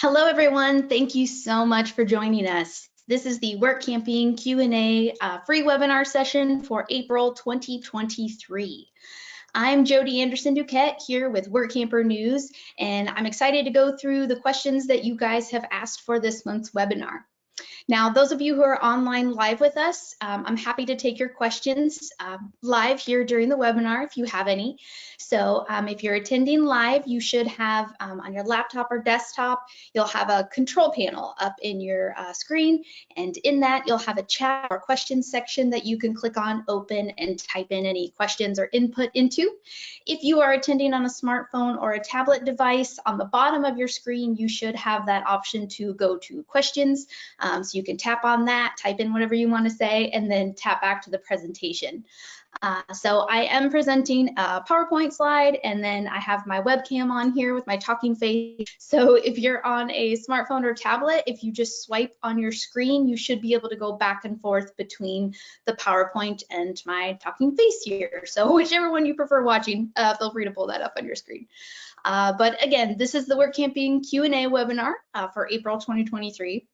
Hello, everyone. Thank you so much for joining us. This is the Workamping Q&A free webinar session for April 2023. I'm Jody Anderson-Duquette here with Workamper News, and I'm excited to go through the questions that you guys have asked for this month's webinar. Now, those of you who are online live with us, I'm happy to take your questions live here during the webinar if you have any. So if you're attending live, you should have on your laptop or desktop, you'll have a control panel up in your screen. And in that, you'll have a chat or questions section that you can click on, open, and type in any questions or input into. If you are attending on a smartphone or a tablet device, on the bottom of your screen, you should have that option to go to questions. So you can tap on that, type in whatever you want to say, and then tap back to the presentation. So I am presenting a PowerPoint slide, and then I have my webcam on here with my talking face. So if you're on a smartphone or tablet, if you just swipe on your screen, you should be able to go back and forth between the PowerPoint and my talking face here. So whichever one you prefer watching, feel free to pull that up on your screen. But again, this is the Workamping Q&A webinar for April 2023.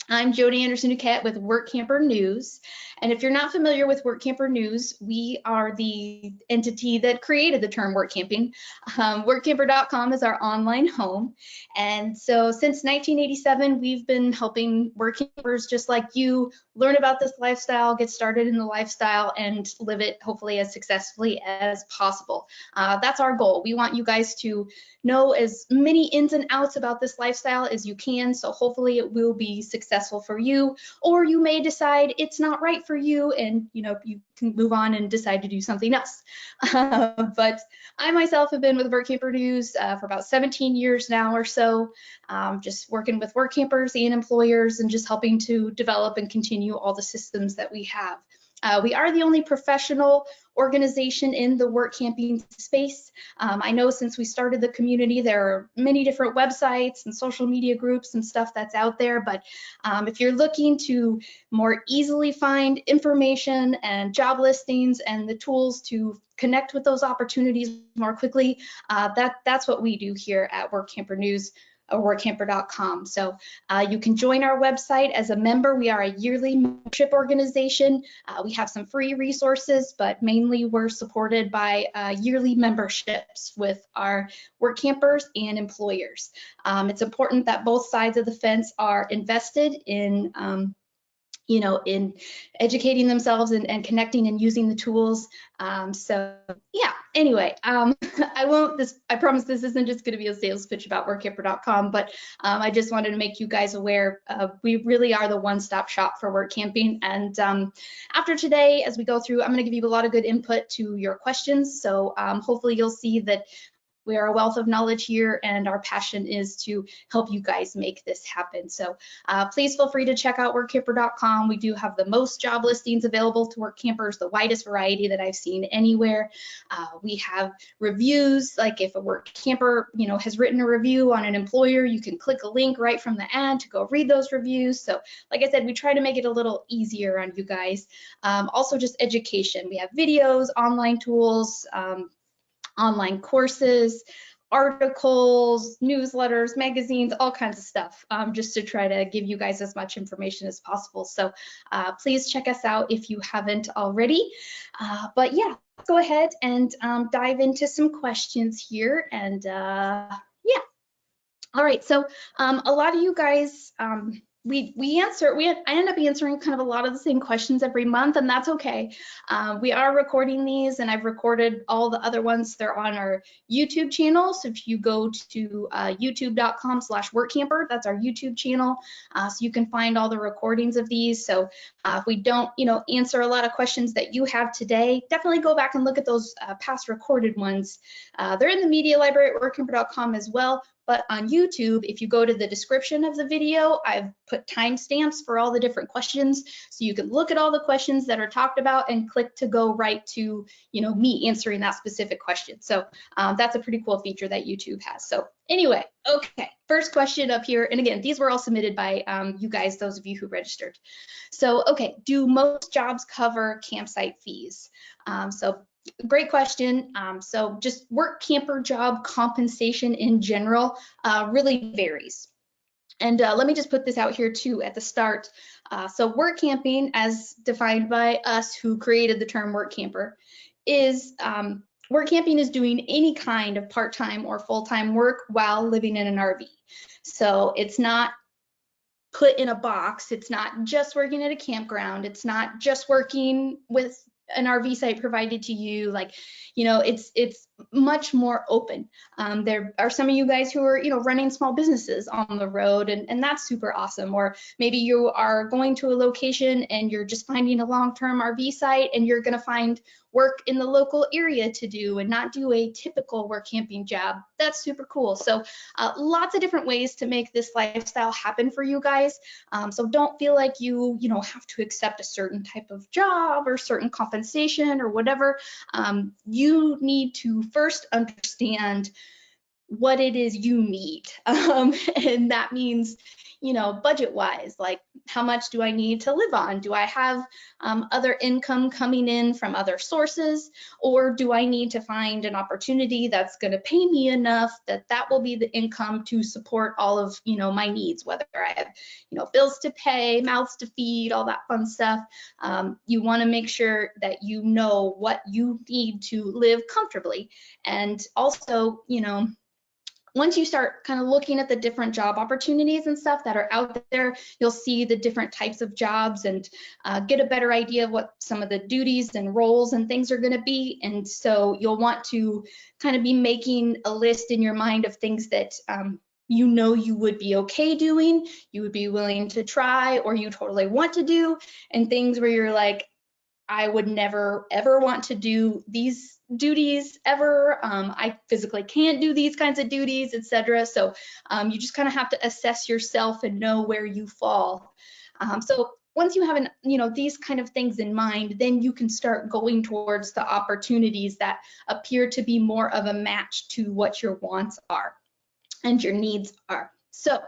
I'm Jody Anderson-Duquette with Workamper News. And if you're not familiar with Workamper News, we are the entity that created the term Workamping. Workamper.com is our online home. And so since 1987, we've been helping Workampers just like you learn about this lifestyle, get started in the lifestyle, and live it hopefully as successfully as possible. That's our goal. We want you guys to know as many ins and outs about this lifestyle as you can, so hopefully it will be successful for you, or you may decide it's not right for you and you can move on and decide to do something else. But I myself have been with Workamper News for about 17 years now or so, just working with Workampers and employers and just helping to develop and continue all the systems that we have. We are the only professional organization in the Workamping space. I know since we started the community, there are many different websites and social media groups and stuff that's out there, but if you're looking to more easily find information and job listings and the tools to connect with those opportunities more quickly, that's what we do here at Workamper News, or Workamper.com. So you can join our website as a member. We are a yearly membership organization. We have some free resources, but mainly we're supported by yearly memberships with our Workampers and employers. It's important that both sides of the fence are invested in in educating themselves and connecting and using the tools. So yeah, anyway, I promise this isn't just gonna be a sales pitch about Workamper.com, but I just wanted to make you guys aware we really are the one-stop shop for Workamping. And after today, as we go through, I'm gonna give you a lot of good input to your questions. So hopefully you'll see that we are a wealth of knowledge here, and our passion is to help you guys make this happen. So please feel free to check out Workamper.com. We do have the most job listings available to Workampers, the widest variety that I've seen anywhere. We have reviews, like if a Workamper has written a review on an employer, you can click a link right from the ad to go read those reviews. So like I said, we try to make it a little easier on you guys. Also just education. We have videos, online tools, online courses, articles, newsletters, magazines, all kinds of stuff, just to try to give you guys as much information as possible. So please check us out if you haven't already. But yeah, let's go ahead and dive into some questions here. And yeah, all right. So a lot of you guys, I end up answering kind of a lot of the same questions every month, and that's okay. We are recording these, and I've recorded all the other ones. They're on our YouTube channel. So if you go to youtube.com/workamper, that's our YouTube channel. So you can find all the recordings of these. So if we don't, answer a lot of questions that you have today, definitely go back and look at those past recorded ones. They're in the media library at workamper.com as well. But on YouTube, if you go to the description of the video, I've put timestamps for all the different questions. So you can look at all the questions that are talked about and click to go right to, me answering that specific question. So that's a pretty cool feature that YouTube has. So anyway, okay, first question up here. And again, these were all submitted by you guys, those of you who registered. So, okay, do most jobs cover campsite fees? So great question. So just Workamper job compensation in general really varies. And let me just put this out here too at the start. So work camping, as defined by us who created the term work camper, is work camping is doing any kind of part-time or full-time work while living in an RV. So it's not put in a box. It's not just working at a campground. It's not just working with an RV site provided to you. Like, you know, it's much more open. There are some of you guys who are, you know, running small businesses on the road, and that's super awesome. Or maybe you are going to a location and you're just finding a long-term RV site and you're going to find work in the local area to do and not do a typical work camping job. That's super cool. So lots of different ways to make this lifestyle happen for you guys. So don't feel like you know, have to accept a certain type of job or certain compensation or whatever. You need to first understand what it is you need. And that means, you know, budget wise, like how much do I need to live on? Do I have other income coming in from other sources, or do I need to find an opportunity that's going to pay me enough that that will be the income to support all of, you know, my needs, whether I have, you know, bills to pay, mouths to feed, all that fun stuff. You want to make sure that you know what you need to live comfortably. And also, you know, once you start kind of looking at the different job opportunities and stuff that are out there, you'll see the different types of jobs and get a better idea of what some of the duties and roles and things are going to be. And so you'll want to kind of be making a list in your mind of things that you know you would be okay doing, you would be willing to try, or you totally want to do, and things where you're like, I would never ever want to do these duties ever. I physically can't do these kinds of duties, etc. So you just kind of have to assess yourself and know where you fall. So once you have you know, these kind of things in mind, then you can start going towards the opportunities that appear to be more of a match to what your wants are and your needs are. So,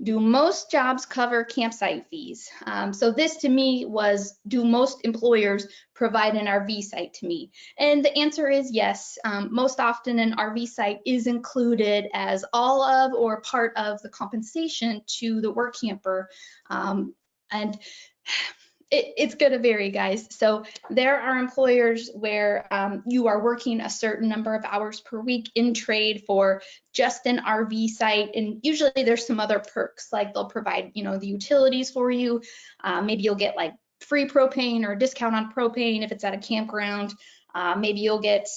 do most jobs cover campsite fees? So this to me was, do most employers provide an RV site to me? And the answer is yes. Most often an RV site is included as all of or part of the compensation to the work camper. And it's going to vary, guys. So there are employers where you are working a certain number of hours per week in trade for just an RV site, and usually there's some other perks, like they'll provide, you know, the utilities for you. Maybe you'll get like free propane or a discount on propane if it's at a campground. Maybe you'll get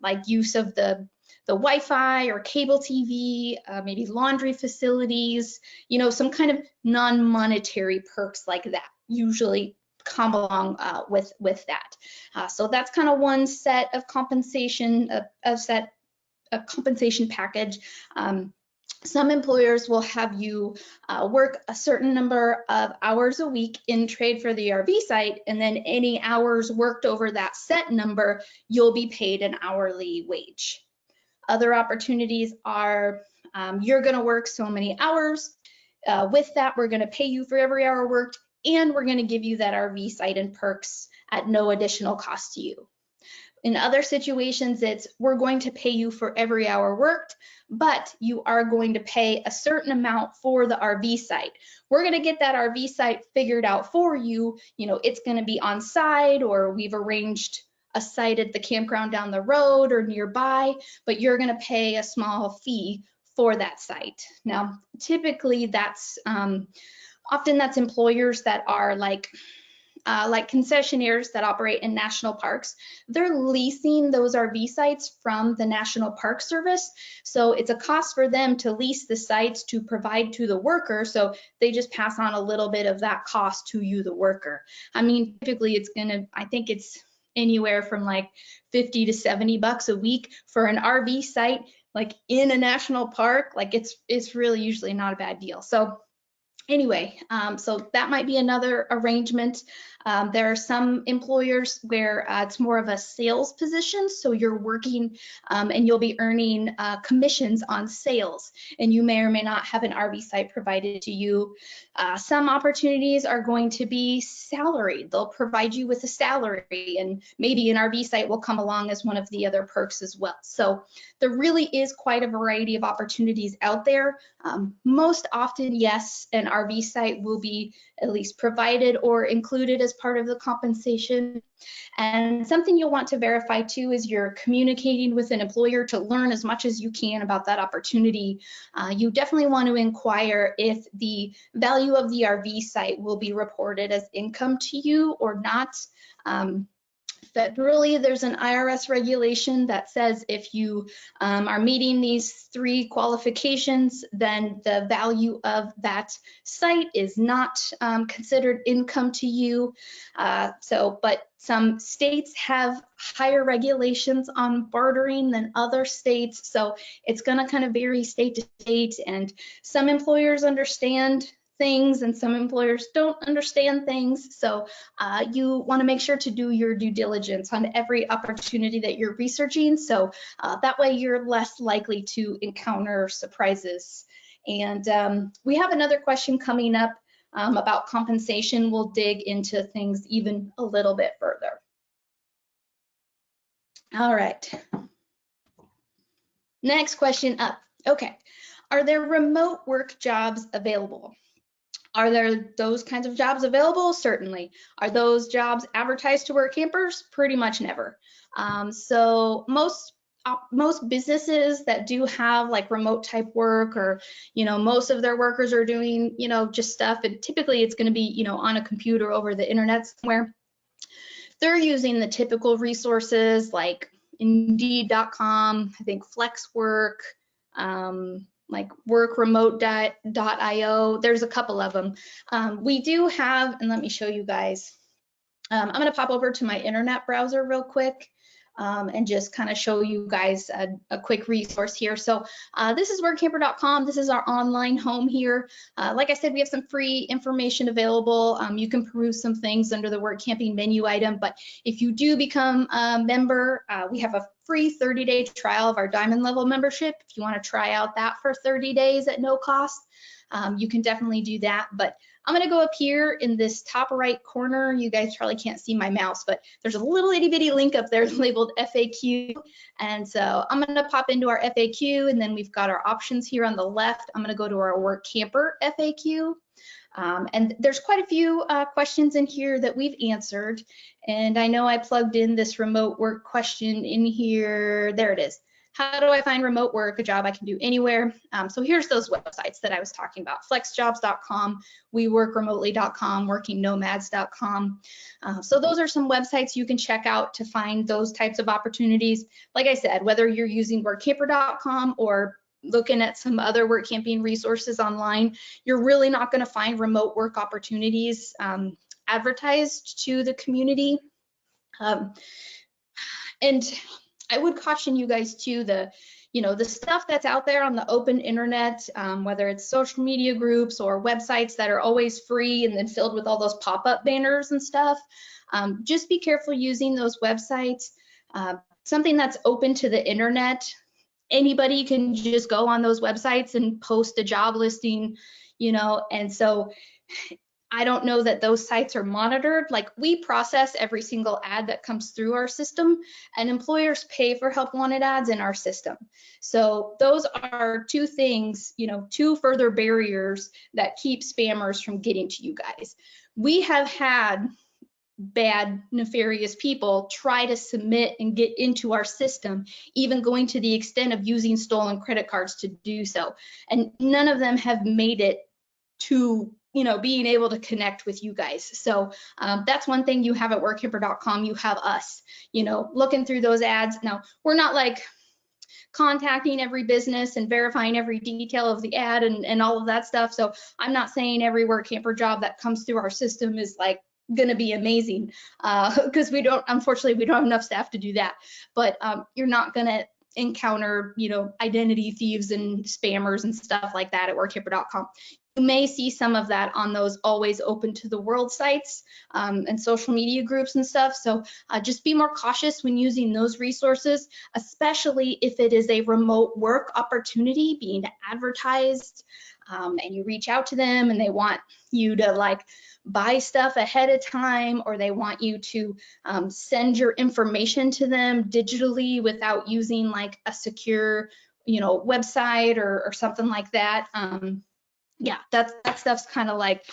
like use of the Wi-Fi or cable TV, maybe laundry facilities, you know, some kind of non-monetary perks like that usually come along with that. So that's kind of one set of compensation, a compensation package. Some employers will have you work a certain number of hours a week in trade for the RV site, and then any hours worked over that set number, you'll be paid an hourly wage. Other opportunities are you're going to work so many hours. With that, we're going to pay you for every hour worked, and we're going to give you that RV site and perks at no additional cost to you. In other situations, it's we're going to pay you for every hour worked, but you are going to pay a certain amount for the RV site. We're going to get that RV site figured out for you. You know, it's going to be on site, or we've arranged a site at the campground down the road or nearby, but you're going to pay a small fee for that site. Now, typically that's often that's employers that are like concessionaires that operate in national parks. They're leasing those RV sites from the National Park Service. So it's a cost for them to lease the sites to provide to the worker. So they just pass on a little bit of that cost to you, the worker. I mean, typically it's I think it's anywhere from like 50 to 70 bucks a week for an RV site, like in a national park. Like it's really usually not a bad deal. So Anyway, so that might be another arrangement. There are some employers where it's more of a sales position, so you're working and you'll be earning commissions on sales, and you may or may not have an RV site provided to you. Some opportunities are going to be salaried. They'll provide you with a salary, and maybe an RV site will come along as one of the other perks as well. So there really is quite a variety of opportunities out there. Most often, yes, an RV site will be at least provided or included as part of the compensation. And something you'll want to verify too is you're communicating with an employer to learn as much as you can about that opportunity. You definitely want to inquire if the value of the RV site will be reported as income to you or not. Federally, there's an IRS regulation that says if you are meeting these 3 qualifications, then the value of that site is not considered income to you. But some states have higher regulations on bartering than other states, so it's going to kind of vary state to state, and some employers understand things and some employers don't understand things. So you want to make sure to do your due diligence on every opportunity that you're researching. So that way you're less likely to encounter surprises. And we have another question coming up about compensation. We'll dig into things even a little bit further. All right. Next question up. Okay. Are there remote work jobs available? Are there those kinds of jobs available? Certainly. Are those jobs advertised to Workampers? Pretty much never. So most businesses that do have like remote type work, or most of their workers are doing just stuff, and typically it's going to be on a computer over the internet somewhere. They're using the typical resources like Indeed.com, I think Flexwork, like workremote.io. There's a couple of them. We do have, and let me show you guys. I'm going to pop over to my internet browser real quick and just kind of show you guys a quick resource here. So this is workamper.com. This is our online home here. Like I said, we have some free information available. You can peruse some things under the Workamping menu item, but if you do become a member, we have a free 30-day trial of our diamond level membership. If you want to try out that for 30 days at no cost, you can definitely do that. But I'm going to go up here in this top right corner. You guys probably can't see my mouse, but there's a little itty bitty link up there labeled FAQ. And so I'm going to pop into our FAQ, and then we've got our options here on the left. I'm going to go to our Workamper FAQ. And there's quite a few questions in here that we've answered. And I know I plugged in this remote work question in here. There it is. How do I find remote work, a job I can do anywhere? So here's those websites that I was talking about: flexjobs.com, weworkremotely.com, workingnomads.com. So those are some websites you can check out to find those types of opportunities. Like I said, whether you're using workamper.com or looking at some other Workamping resources online, you're really not going to find remote work opportunities advertised to the community. And I would caution you guys too, the stuff that's out there on the open internet, whether it's social media groups or websites that are always free and then filled with all those pop-up banners and stuff. Just be careful using those websites. Something that's open to the internet, anybody can just go on those websites and post a job listing, and so I don't know that those sites are monitored. Like, we process every single ad that comes through our system, and employers pay for help wanted ads in our system. So those are two things, two further barriers that keep spammers from getting to you guys. We have had bad, nefarious people try to submit and get into our system, even going to the extent of using stolen credit cards to do so. And none of them have made it to being able to connect with you guys. So that's one thing you have at workamper.com. You have us, looking through those ads. Now, we're not like contacting every business and verifying every detail of the ad and all of that stuff. So I'm not saying every Workamper job that comes through our system is like going to be amazing, because unfortunately, we don't have enough staff to do that. But you're not going to encounter, identity thieves and spammers and stuff like that at workamper.com. You may see some of that on those always open to the world sites and social media groups and stuff. So just be more cautious when using those resources, especially if it is a remote work opportunity being advertised and you reach out to them and they want you to like buy stuff ahead of time, or they want you to send your information to them digitally without using like a secure, website or something like that. Yeah, that stuff's kind of like,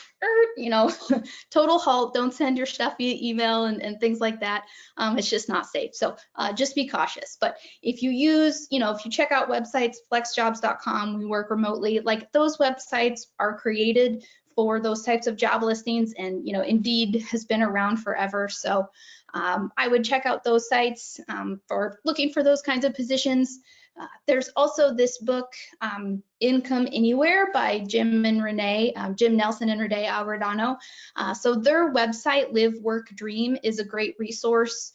total halt. Don't send your stuff via email and things like that. It's just not safe. So just be cautious. But if you use, if you check out websites, flexjobs.com, we work remotely, like those websites are created for those types of job listings, and Indeed has been around forever. So I would check out those sites for looking for those kinds of positions. There's also this book, Income Anywhere by Jim Nelson and Renee Alredano. So their website, Live, Work, Dream, is a great resource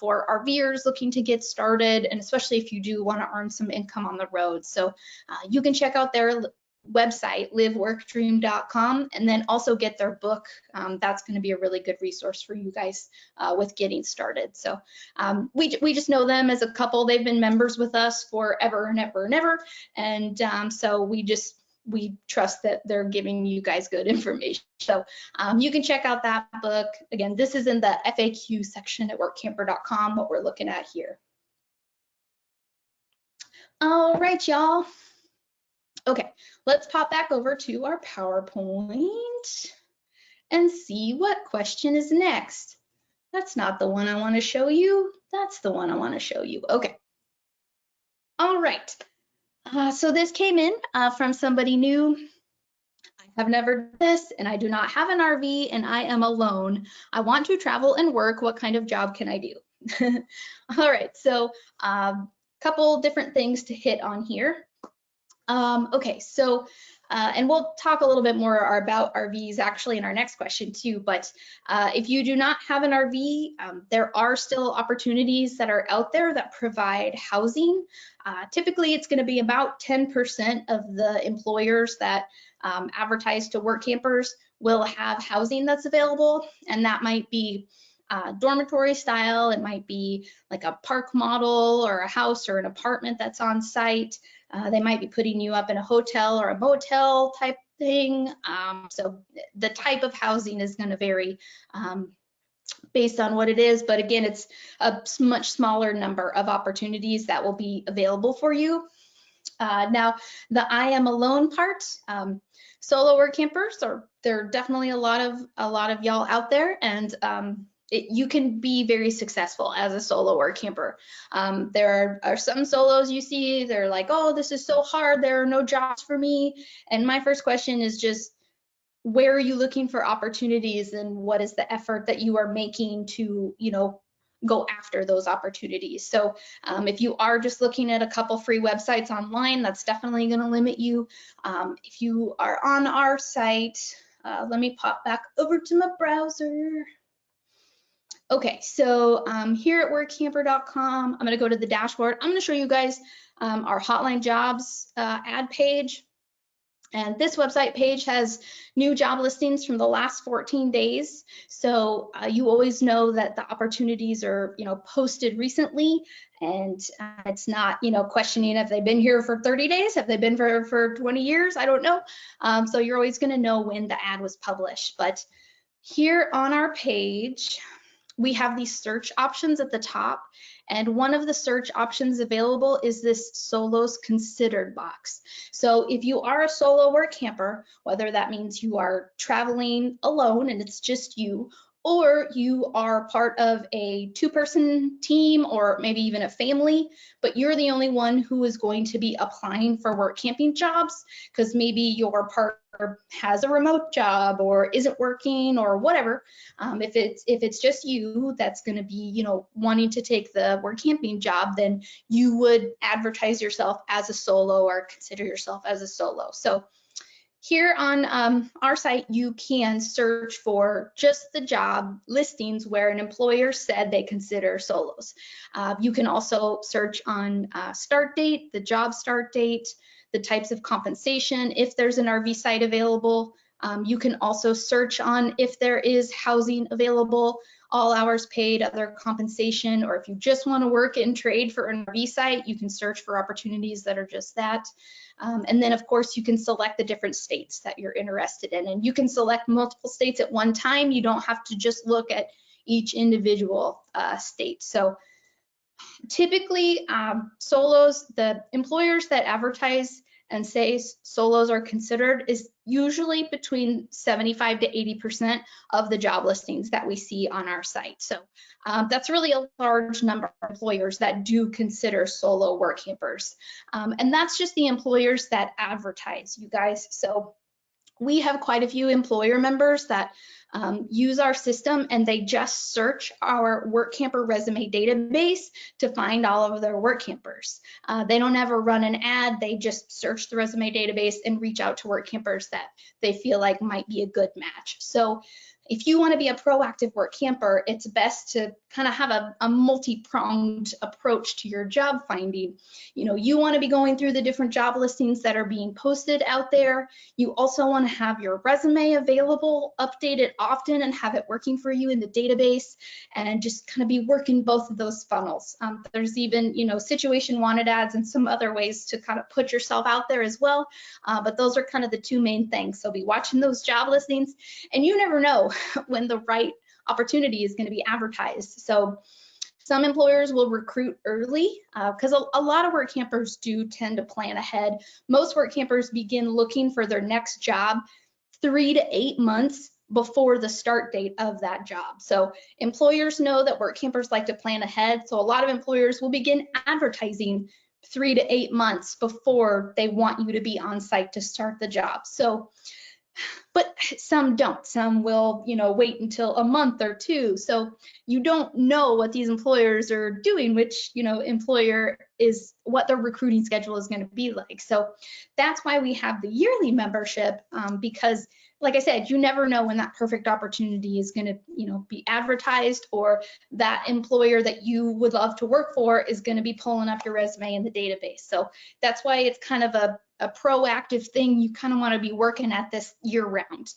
for RVers looking to get started, and especially if you do want to earn some income on the road. So you can check out their website, liveworkdream.com, and then also get their book. That's going to be a really good resource for you guys with getting started. So we just know them as a couple. They've been members with us forever and ever and ever, and so we trust that they're giving you guys good information. So you can check out that book. Again, this is in the FAQ section at workamper.com, what we're looking at here. All right, y'all. Okay, let's pop back over to our PowerPoint and see what question is next. That's not the one I want to show you. That's the one I want to show you. Okay. All right. So this came in from somebody new. I have never done this, and I do not have an RV, and I am alone. I want to travel and work. What kind of job can I do? All right. So couple different things to hit on here. Okay, so, and we'll talk a little bit more about RVs actually in our next question too, but if you do not have an RV, there are still opportunities that are out there that provide housing. Typically, it's going to be about 10% of the employers that advertise to Workampers will have housing that's available, and that might be dormitory style. It might be like a park model or a house or an apartment that's on site. They might be putting you up in a hotel or a motel type thing. So the type of housing is going to vary based on what it is. But again, it's a much smaller number of opportunities that will be available for you. Now, the I am alone part, solo Workampers, there are definitely a lot of y'all out there, and you can be very successful as a solo Workamper. There are some solos you see, they're like, oh, this is so hard, there are no jobs for me. And my first question is just, where are you looking for opportunities, and what is the effort that you are making to, go after those opportunities? So if you are just looking at a couple free websites online, that's definitely going to limit you. If you are on our site, let me pop back over to my browser. Okay, so here at workamper.com, I'm going to go to the dashboard. I'm going to show you guys our hotline jobs ad page. And this website page has new job listings from the last 14 days. So you always know that the opportunities are, posted recently, and it's not, questioning if they've been here for 30 days, have they been for 20 years? I don't know. So you're always going to know when the ad was published. But here on our page, we have these search options at the top, and one of the search options available is this solos considered box. So if you are a solo Workamper, whether that means you are traveling alone and it's just you, or you are part of a two-person team or maybe even a family, but you're the only one who is going to be applying for work camping jobs because maybe your partner has a remote job or isn't working or whatever. If it's just you that's going to be, wanting to take the work camping job, then you would advertise yourself as a solo or consider yourself as a solo. So Here on our site, you can search for just the job listings where an employer said they consider solos. You can also search on start date, the job start date, the types of compensation, if there's an RV site available. You can also search on if there is housing available, all hours paid, other compensation, or if you just want to work and trade for an RV site, you can search for opportunities that are just that. And then, of course, you can select the different states that you're interested in. And you can select multiple states at one time. You don't have to just look at each individual state. So typically, solos, the employers that advertise and say solos are considered is usually between 75 to 80% of the job listings that we see on our site. So that's really a large number of employers that do consider solo work campers. And that's just the employers that advertise, you guys. So we have quite a few employer members that use our system, and they just search our Workamper resume database to find all of their work campers. They don't ever run an ad, they just search the resume database and reach out to work campers that they feel like might be a good match. So if you want to be a proactive work camper, it's best to kind of have a multi-pronged approach to your job finding. You know, you want to be going through the different job listings that are being posted out there. You also want to have your resume available, update it often, and have it working for you in the database, and just kind of be working both of those funnels. There's even, you know, situation wanted ads and some other ways to kind of put yourself out there as well. But those are kind of the two main things. So be watching those job listings, and you never know when the right opportunity is going to be advertised. So some employers will recruit early because a lot of work campers do tend to plan ahead. Most work campers begin looking for their next job 3 to 8 months before the start date of that job. So employers know that work campers like to plan ahead. So a lot of employers will begin advertising 3 to 8 months before they want you to be on site to start the job. So, but some don't. Some will, you know, wait until a month or two. So you don't know what these employers are doing, which, you know, employer is what their recruiting schedule is going to be like. So that's why we have the yearly membership, because like I said, you never know when that perfect opportunity is going to, you know, be advertised, or that employer that you would love to work for is going to be pulling up your resume in the database. So that's why it's kind of a proactive thing. You kind of want to be working at this year round.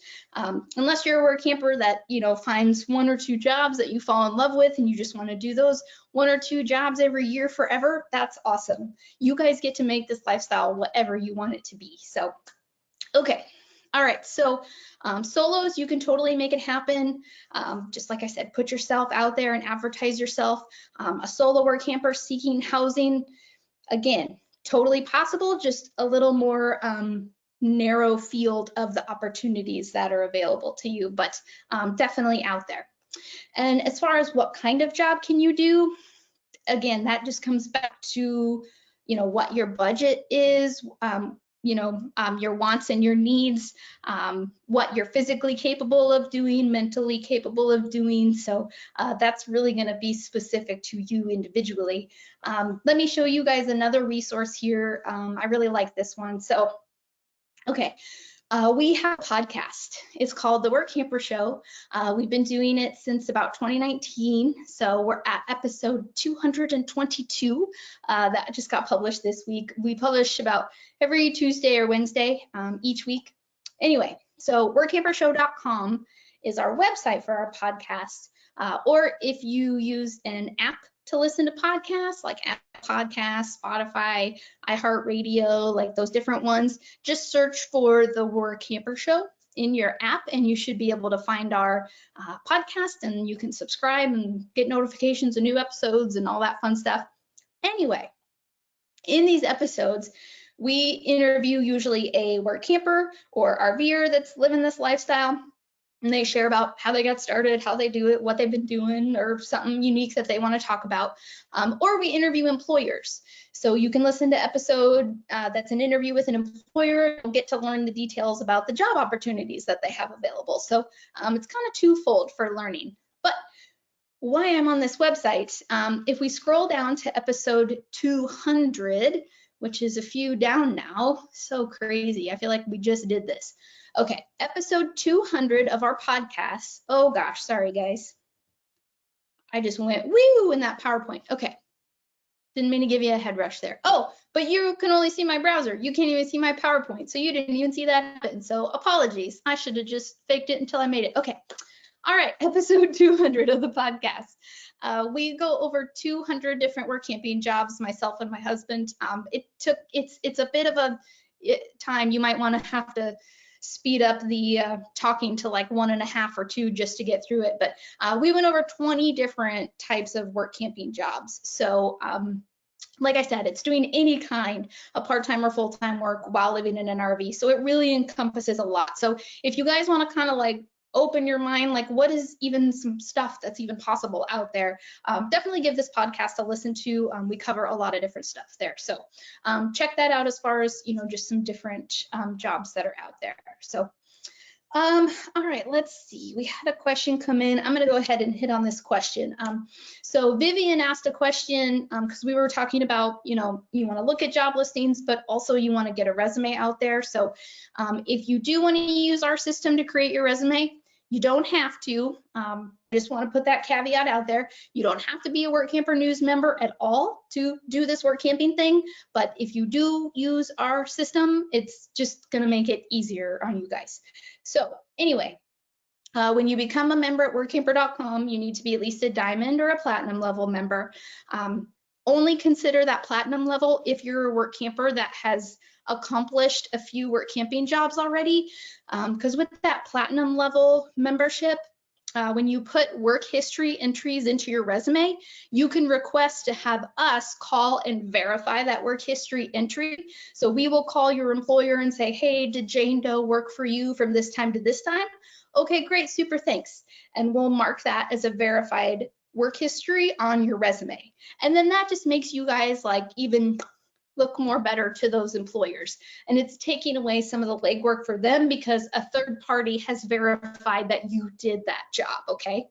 Unless you're a work camper that, you know, finds 1 or 2 jobs that you fall in love with and you just want to do those 1 or 2 jobs every year forever, that's awesome. You guys get to make this lifestyle whatever you want it to be. So, okay. All right, so solos, you can totally make it happen. Just like I said, put yourself out there and advertise yourself. A solo work camper seeking housing, again, totally possible, just a little more narrow field of the opportunities that are available to you, but definitely out there. And as far as what kind of job can you do, again, that just comes back to, you know, what your budget is, you know, your wants and your needs, what you're physically capable of doing, mentally capable of doing. So that's really going to be specific to you individually. Let me show you guys another resource here. I really like this one. So, okay. We have a podcast. It's called The Workamper Show. We've been doing it since about 2019. So we're at episode 222 that just got published this week. We publish about every Tuesday or Wednesday each week. Anyway, so workampershow.com is our website for our podcast. Or if you use an app to listen to podcasts, like Apple Podcasts, Spotify, iHeartRadio, like those different ones, just search for the Workamper Show in your app and you should be able to find our podcast, and you can subscribe and get notifications of new episodes and all that fun stuff. Anyway, in these episodes, we interview usually a work camper or RVer that's living this lifestyle. And they share about how they got started, how they do it, what they've been doing, or something unique that they want to talk about. Or we interview employers. So you can listen to episode that's an interview with an employer and get to learn the details about the job opportunities that they have available. So it's kind of twofold for learning. But why I'm on this website, if we scroll down to episode 200, which is a few down now. So crazy. I feel like we just did this. Okay, episode 200 of our podcast. Oh gosh, sorry guys. I just went woo in that PowerPoint. Okay. Didn't mean to give you a head rush there. Oh, but you can only see my browser. You can't even see my PowerPoint. So you didn't even see that happen. So apologies. I should have just faked it until I made it. Okay. All right. Episode 200 of the podcast. We go over 200 different work camping jobs, myself and my husband. It's a bit of a time. You might want to have to speed up the talking to like 1.5 or 2 just to get through it. But we went over 20 different types of work camping jobs. So like I said, it's doing any kind of part-time or full-time work while living in an RV. So it really encompasses a lot. So if you guys want to kind of like open your mind, like what is even some stuff that's even possible out there, definitely give this podcast a listen to. We cover a lot of different stuff there. So check that out as far as, just some different jobs that are out there. So all right, let's see. We had a question come in. I'm going to go ahead and hit on this question. So Vivian asked a question because we were talking about, you want to look at job listings, but also you want to get a resume out there. So if you do want to use our system to create your resume, you don't have to. I just want to put that caveat out there. You don't have to be a Workamper News member at all to do this work camping thing. But if you do use our system, it's just going to make it easier on you guys. So anyway, when you become a member at workamper.com, you need to be at least a diamond or a platinum level member. Only consider that platinum level if you're a work camper that has accomplished a few work camping jobs already. Because with that platinum level membership, when you put work history entries into your resume, you can request to have us call and verify that work history entry. So we will call your employer and say, hey, did Jane Doe work for you from this time to this time? Okay, great, super, thanks. And we'll mark that as a verified work history on your resume. And then that just makes you guys like even look more better to those employers. And it's taking away some of the legwork for them because a third party has verified that you did that job, okay?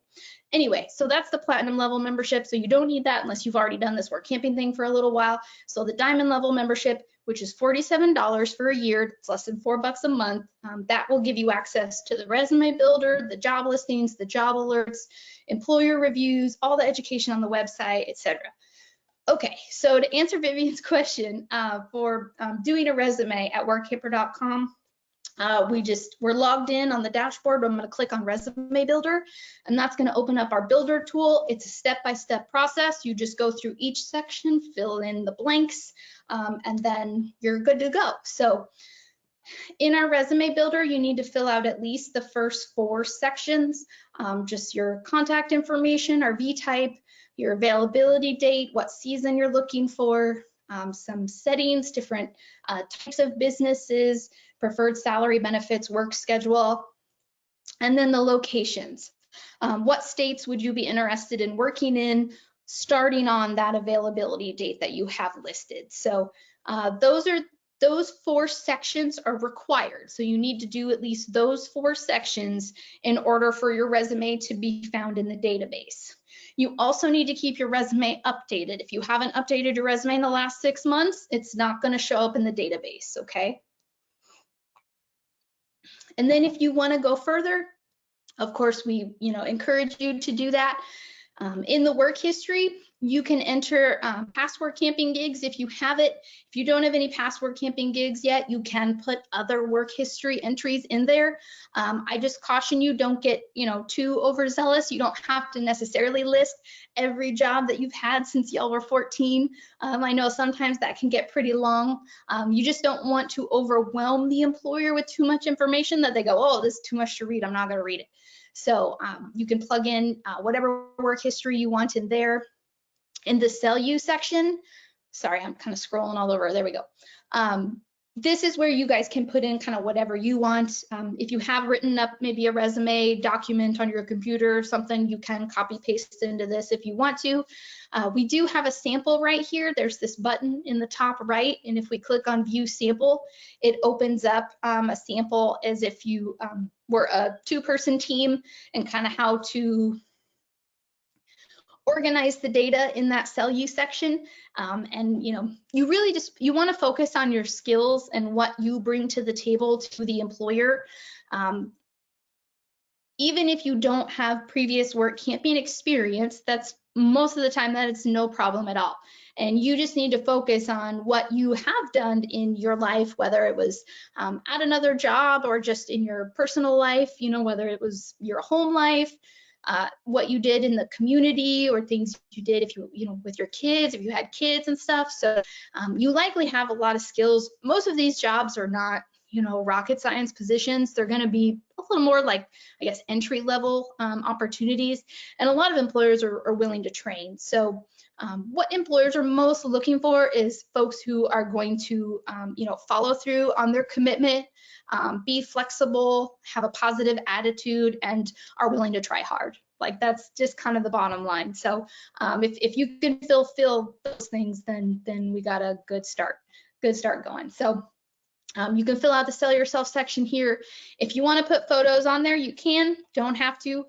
Anyway, so that's the platinum level membership. So you don't need that unless you've already done this work camping thing for a little while. So the diamond level membership, which is $47 for a year, it's less than $4 a month, that will give you access to the resume builder, the job listings, the job alerts, employer reviews, all the education on the website, etc. Okay, so to answer Vivian's question, for doing a resume at workamper.com, we're logged in on the dashboard. I'm going to click on resume builder, and that's going to open up our builder tool. It's a step-by-step process. You just go through each section, fill in the blanks, and then you're good to go. So in our resume builder, you need to fill out at least the first 4 sections, just your contact information, RV type, your availability date, what season you're looking for, some settings, different types of businesses, preferred salary, benefits, work schedule, and then the locations. What states would you be interested in working in, starting on that availability date that you have listed. So those 4 sections are required. So you need to do at least those 4 sections in order for your resume to be found in the database. You also need to keep your resume updated. If you haven't updated your resume in the last 6 months, it's not going to show up in the database, okay? And then if you want to go further, of course, we encourage you to do that. In the work history, you can enter past work camping gigs if you have it. If you don't have any past work camping gigs yet, you can put other work history entries in there. I just caution you, don't get too overzealous. You don't have to necessarily list every job that you've had since y'all were 14. I know sometimes that can get pretty long. You just don't want to overwhelm the employer with too much information that they go, oh, this is too much to read, I'm not going to read it. So you can plug in whatever work history you want in there. In the sell you section, sorry, I'm kind of scrolling all over, there we go. This is where you guys can put in kind of whatever you want. If you have written up maybe a resume document on your computer or something, you can copy paste into this if you want to. We do have a sample right here. There's this button in the top right, and if we click on view sample, it opens up a sample as if you were a 2-person team and kind of how to organize the data in that sell you section. And you really you want to focus on your skills and what you bring to the table to the employer. Even if you don't have previous Workamping experience, that's most of the time that it's no problem at all. And you just need to focus on what you have done in your life, whether it was at another job or just in your personal life, whether it was your home life, what you did in the community, or things you did if with your kids, if you had kids and stuff. So you likely have a lot of skills. Most of these jobs are not rocket science positions. They're going to be a little more like, I guess, entry level opportunities, and a lot of employers are willing to train. So what employers are most looking for is folks who are going to follow through on their commitment, be flexible, have a positive attitude, and are willing to try hard. Like, that's just kind of the bottom line. So if you can fulfill those things, then we got a good start going. So you can fill out the sell yourself section here. If you want to put photos on there, you can, don't have to.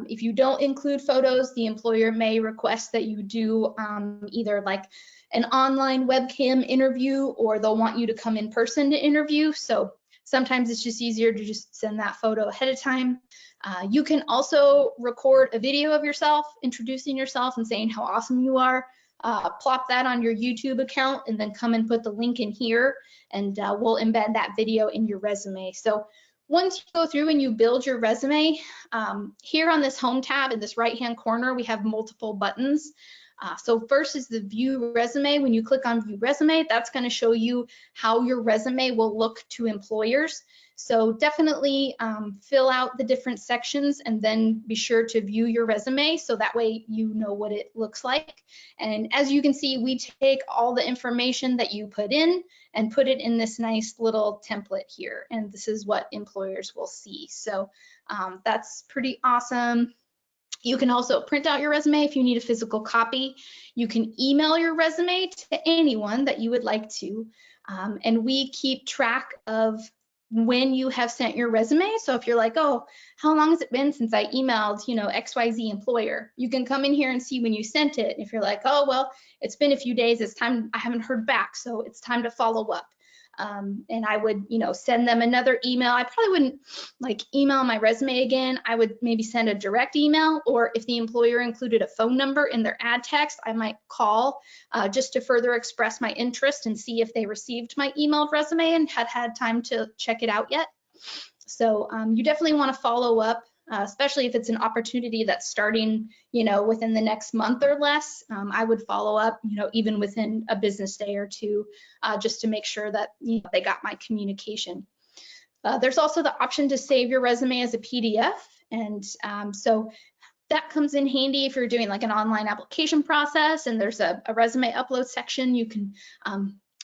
If you don't include photos, the employer may request that you do either like an online webcam interview, or they'll want you to come in person to interview. So sometimes it's just easier to just send that photo ahead of time. You can also record a video of yourself introducing yourself and saying how awesome you are. Plop that on your YouTube account, and then come and put the link in here, and we'll embed that video in your resume. So once you go through and you build your resume, here on this home tab in this right-hand corner, we have multiple buttons. So first is the view resume. When you click on view resume, that's going to show you how your resume will look to employers. So definitely fill out the different sections, and then be sure to view your resume, so that way you know what it looks like. And as you can see, we take all the information that you put in and put it in this nice little template here, and this is what employers will see. So that's pretty awesome. You can also print out your resume if you need a physical copy. You can email your resume to anyone that you would like to, and we keep track of when you have sent your resume. So if you're like, oh, how long has it been since I emailed, XYZ employer, you can come in here and see when you sent it. If you're like, oh, well, it's been a few days, it's time, I haven't heard back, so it's time to follow up. And I would, send them another email. I probably wouldn't like email my resume again. I would maybe send a direct email, or if the employer included a phone number in their ad text, I might call just to further express my interest and see if they received my emailed resume and had time to check it out yet. So you definitely want to follow up, especially if it's an opportunity that's starting, within the next month or less. I would follow up, even within a business day or two, just to make sure that they got my communication. There's also the option to save your resume as a PDF, and so that comes in handy if you're doing like an online application process and there's a resume upload section. You can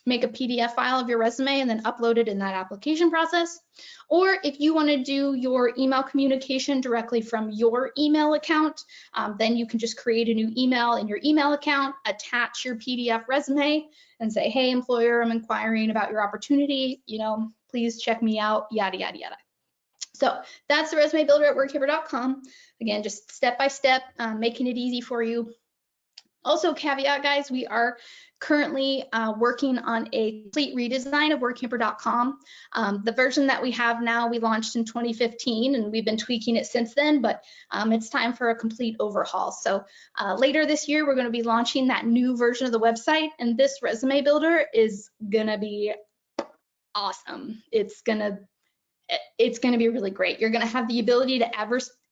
make a PDF file of your resume and then upload it in that application process. Or if you want to do your email communication directly from your email account, then you can just create a new email in your email account, attach your PDF resume, and say, hey, employer, I'm inquiring about your opportunity, please check me out, yada, yada, yada. So that's the resume builder at workamper.com. Again, just step by step, making it easy for you. Also, caveat, guys, we are currently working on a complete redesign of workamper.com. The version that we have now, we launched in 2015, and we've been tweaking it since then, but it's time for a complete overhaul. So later this year, we're going to be launching that new version of the website, and this resume builder is going to be awesome. It's going to be really great. You're going to have the ability to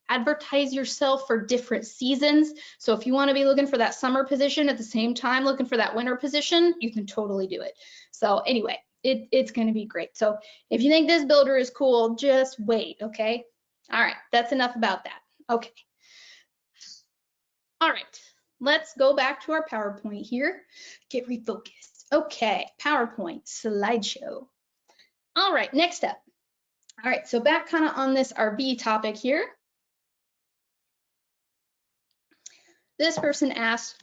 advertise yourself for different seasons. So if you want to be looking for that summer position at the same time looking for that winter position, you can totally do it. So anyway, it's going to be great. So if you think this builder is cool, just wait, okay? All right, that's enough about that. Okay. All right, let's go back to our PowerPoint here. Get refocused. Okay, PowerPoint slideshow. All right, next up. All right, so back kind of on this RV topic here. This person asked,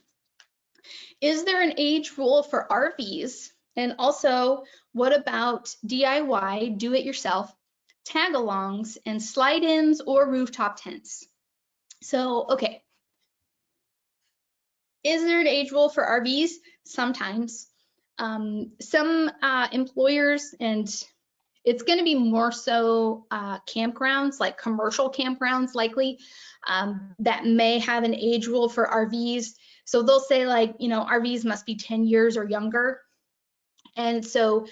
is there an age rule for RVs? And also, what about DIY, do-it-yourself, tag-alongs, and slide-ins or rooftop tents? So, okay. Is there an age rule for RVs? Sometimes. Some employers, and it's going to be more so campgrounds, like commercial campgrounds likely, that may have an age rule for RVs. So they'll say like, you know, RVs must be 10 years or younger. And so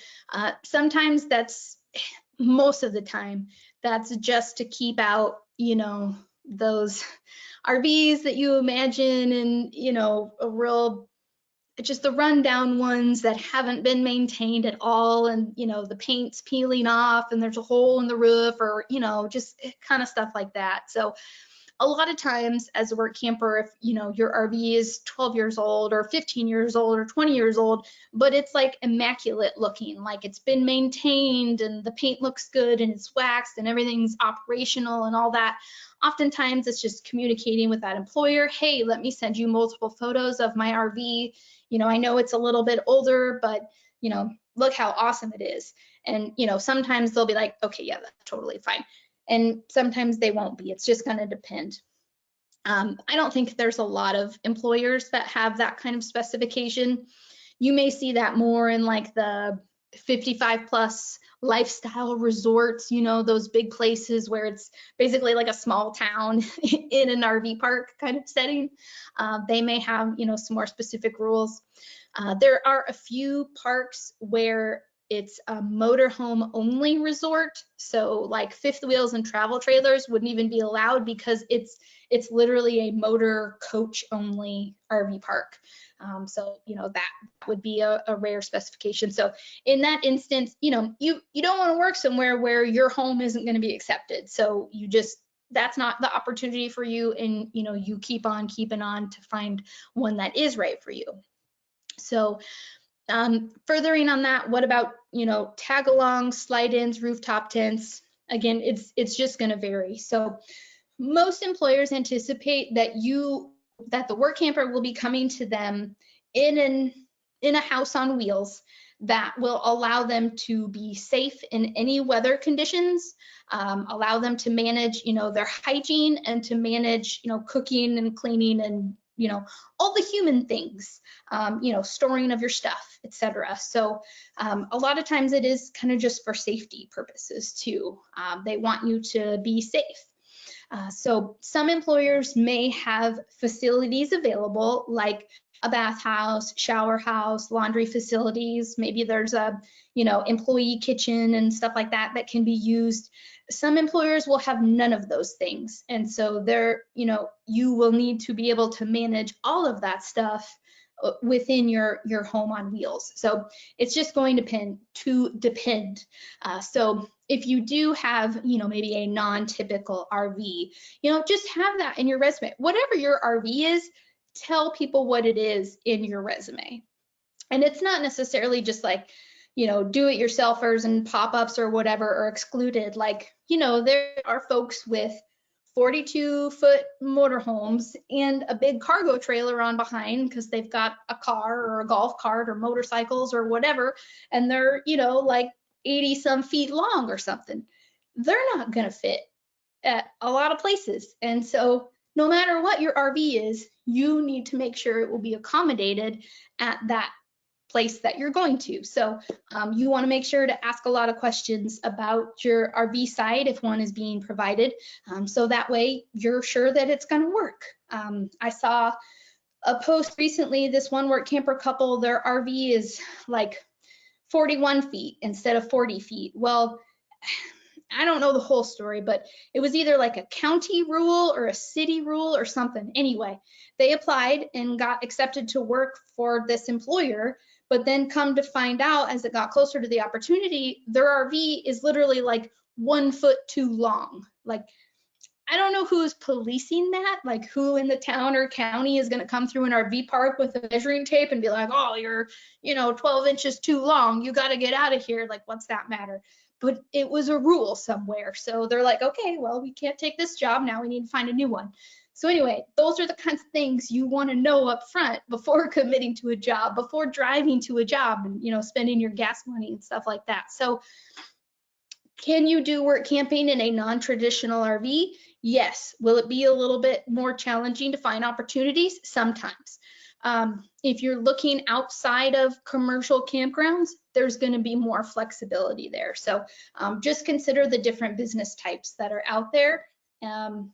sometimes that's, most of the time, that's just to keep out, you know, those RVs that you imagine, and, you know, just the rundown ones that haven't been maintained at all, and, you know, the paint's peeling off and there's a hole in the roof, or, you know, just kind of stuff like that. So a lot of times as a work camper, if, you know, your RV is 12 years old or 15 years old or 20 years old, but it's like immaculate looking, like it's been maintained and the paint looks good and it's waxed and everything's operational and all that, oftentimes it's just communicating with that employer, hey, let me send you multiple photos of my RV. You know, I know it's a little bit older, but, you know, look how awesome it is. And, you know, sometimes they'll be like, okay, yeah, that's totally fine. And sometimes they won't be. It's just going to depend. I don't think there's a lot of employers that have that kind of specification. You may see that more in like the 55 plus lifestyle resorts, you know, those big places where it's basically like a small town in an RV park kind of setting. They may have, you know, some more specific rules. There are a few parks where it's a motorhome only resort. So like fifth wheels and travel trailers wouldn't even be allowed because it's literally a motor coach only RV park. So, you know, that would be a rare specification. So in that instance, you know, you don't want to work somewhere where your home isn't going to be accepted. So you just, that's not the opportunity for you. And, you know, you keep on keeping on to find one that is right for you. So furthering on that, what about, you know, tag-alongs, slide-ins, rooftop tents? Again, it's just going to vary. So most employers anticipate that the work camper will be coming to them in a house on wheels that will allow them to be safe in any weather conditions, allow them to manage, you know, their hygiene, and to manage, you know, cooking and cleaning and, you know, all the human things, you know, storing of your stuff, etc. So a lot of times it is kind of just for safety purposes too. They want you to be safe. So some employers may have facilities available like a bathhouse, shower house, laundry facilities. Maybe there's a, you know, employee kitchen and stuff like that that can be used. Some employers will have none of those things. And so there, you know, you will need to be able to manage all of that stuff within your home on wheels. So it's just going to depend. So if you do have, you know, maybe a non-typical RV, you know, just have that in your resume. Whatever your RV is, tell people what it is in your resume. And it's not necessarily just like, you know, do-it-yourselfers and pop-ups or whatever are excluded. Like, you know, there are folks with 42-foot motorhomes and a big cargo trailer on behind because they've got a car or a golf cart or motorcycles or whatever, and they're, you know, like 80 some feet long or something. They're not going to fit at a lot of places. And so no matter what your RV is, you need to make sure it will be accommodated at that place that you're going to. So you want to make sure to ask a lot of questions about your RV site if one is being provided. So that way you're sure that it's going to work. I saw a post recently, this one work camper couple, their RV is like 41 feet instead of 40 feet. Well, I don't know the whole story, but it was either like a county rule or a city rule or something. Anyway, they applied and got accepted to work for this employer, but then come to find out as it got closer to the opportunity, their RV is literally like 1 foot too long. Like, I don't know who's policing that, like who in the town or county is going to come through an RV park with a measuring tape and be like, oh, you're, you know, 12 inches too long. You got to get out of here. Like, what's that matter? But it was a rule somewhere. So they're like, okay, well, we can't take this job. Now we need to find a new one. So anyway, those are the kinds of things you want to know up front before committing to a job, before driving to a job and, you know, spending your gas money and stuff like that. So can you do work camping in a non-traditional RV? Yes. Will it be a little bit more challenging to find opportunities? Sometimes. If you're looking outside of commercial campgrounds, there's going to be more flexibility there. So just consider the different business types that are out there, and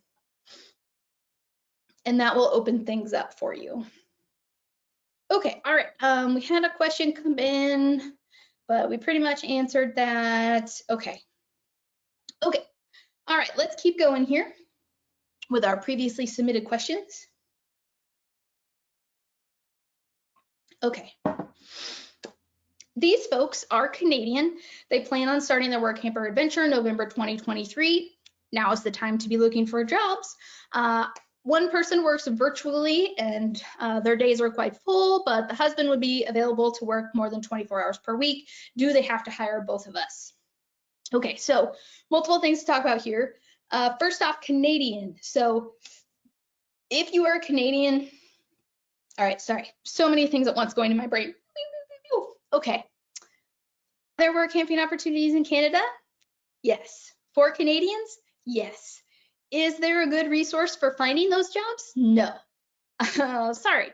that will open things up for you. Okay, all right. We had a question come in, but we pretty much answered that. Okay. Okay. All right, let's keep going here with our previously submitted questions. Okay. These folks are Canadian. They plan on starting their Workamper adventure in November 2023. Now is the time to be looking for jobs. One person works virtually and their days are quite full, but the husband would be available to work more than 24 hours per week. Do they have to hire both of us? Okay, so multiple things to talk about here. First off, Canadian. So if you are a Canadian, all right, sorry, so many things at once going in my brain. Okay. There were camping opportunities in Canada? Yes. For Canadians? Yes. Is there a good resource for finding those jobs? No. Sorry.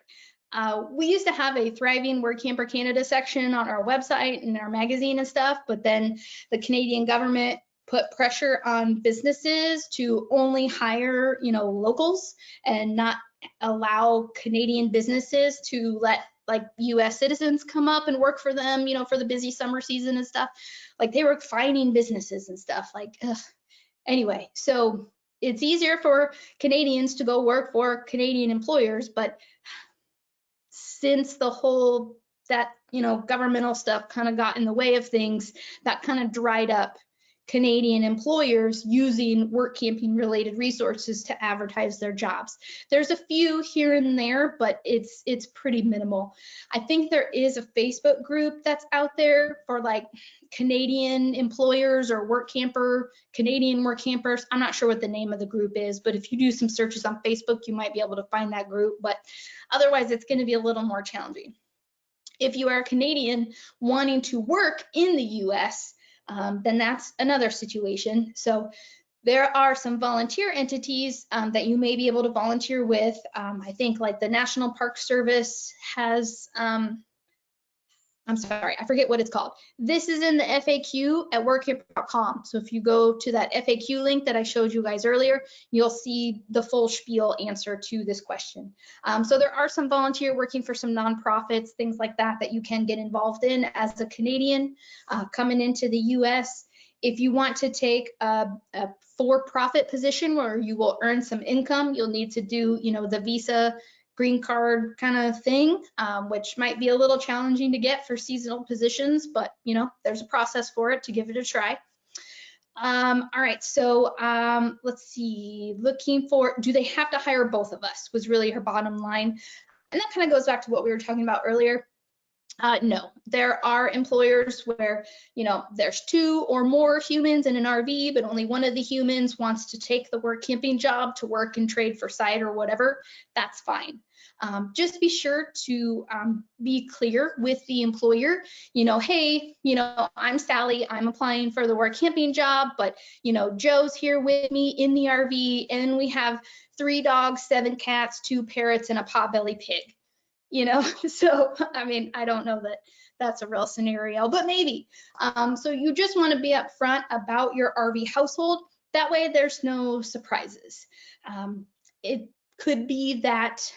We used to have a thriving Workamper Canada section on our website and our magazine and stuff, but then the Canadian government put pressure on businesses to only hire, locals and not allow Canadian businesses to let like US citizens come up and work for them, for the busy summer season and stuff. Like they were finding businesses and stuff like, ugh. Anyway, so it's easier for Canadians to go work for Canadian employers, but since the whole governmental stuff kind of got in the way of things, that kind of dried up Canadian employers using work camping related resources to advertise their jobs. There's a few here and there, but it's pretty minimal. I think there is a Facebook group that's out there for like Canadian employers or Canadian work campers. I'm not sure what the name of the group is, but if you do some searches on Facebook, you might be able to find that group, but otherwise it's going to be a little more challenging. If you are a Canadian wanting to work in the US, then that's another situation. So there are some volunteer entities that you may be able to volunteer with. I think like the National Park Service has, I'm sorry, I forget what it's called. This is in the FAQ at workamper.com. So if you go to that FAQ link that I showed you guys earlier, you'll see the full spiel answer to this question. So there are some volunteer working for some nonprofits, things like that, that you can get involved in as a Canadian coming into the US. If you want to take a for-profit position where you will earn some income, you'll need to do, the visa green card kind of thing, which might be a little challenging to get for seasonal positions, but there's a process for it to give it a try. All right, so let's see, looking for, do they have to hire both of us was really her bottom line. And that kind of goes back to what we were talking about earlier. No, there are employers where, there's 2 or more humans in an RV, but only one of the humans wants to take the work camping job to work and trade for side or whatever. That's fine. Just be sure to be clear with the employer, hey, I'm Sally, I'm applying for the work camping job, but, Joe's here with me in the RV and we have 3 dogs, 7 cats, 2 parrots, and a potbelly pig. So I mean, I don't know that that's a real scenario, but maybe. So you just want to be upfront about your RV household. That way there's no surprises. It could be that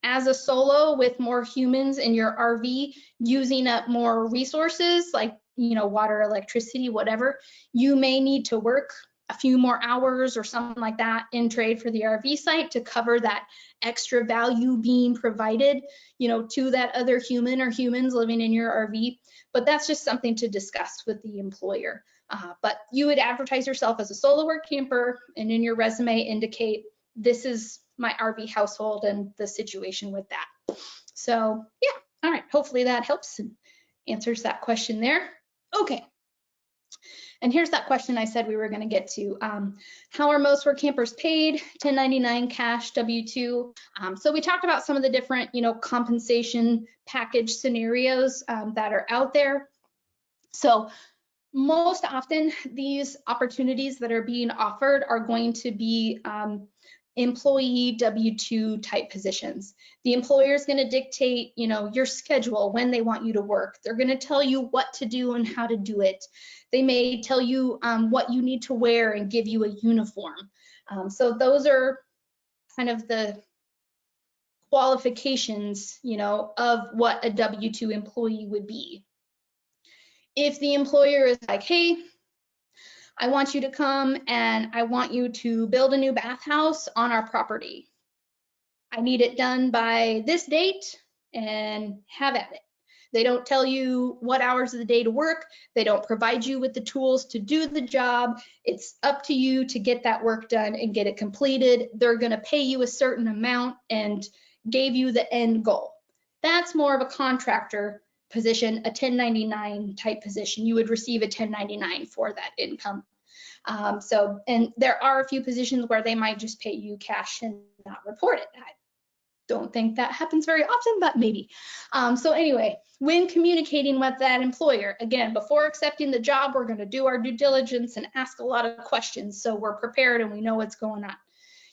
as a solo with more humans in your RV, using up more resources like, water, electricity, whatever, you may need to work a few more hours or something like that in trade for the RV site to cover that extra value being provided, to that other human or humans living in your RV. But that's just something to discuss with the employer. But you would advertise yourself as a solo work camper and in your resume indicate this is my RV household and the situation with that. So yeah, all right, hopefully that helps and answers that question there. Okay. And here's that question I said we were going to get to. How are most work campers paid? 1099 cash, W-2. So we talked about some of the different, compensation package scenarios that are out there. So most often these opportunities that are being offered are going to be employee W-2 type positions. The employer is going to dictate, your schedule, when they want you to work. They're going to tell you what to do and how to do it. They may tell you what you need to wear and give you a uniform. So those are kind of the qualifications, of what a W-2 employee would be. If the employer is like, hey, I want you to come and I want you to build a new bathhouse on our property. I need it done by this date and have at it. They don't tell you what hours of the day to work. They don't provide you with the tools to do the job. It's up to you to get that work done and get it completed. They're going to pay you a certain amount and gave you the end goal. That's more of a contractor position, a 1099 type position. You would receive a 1099 for that income. And there are a few positions where they might just pay you cash and not report it. I don't think that happens very often, but maybe. So anyway, when communicating with that employer, again, before accepting the job, we're going to do our due diligence and ask a lot of questions so we're prepared and we know what's going on.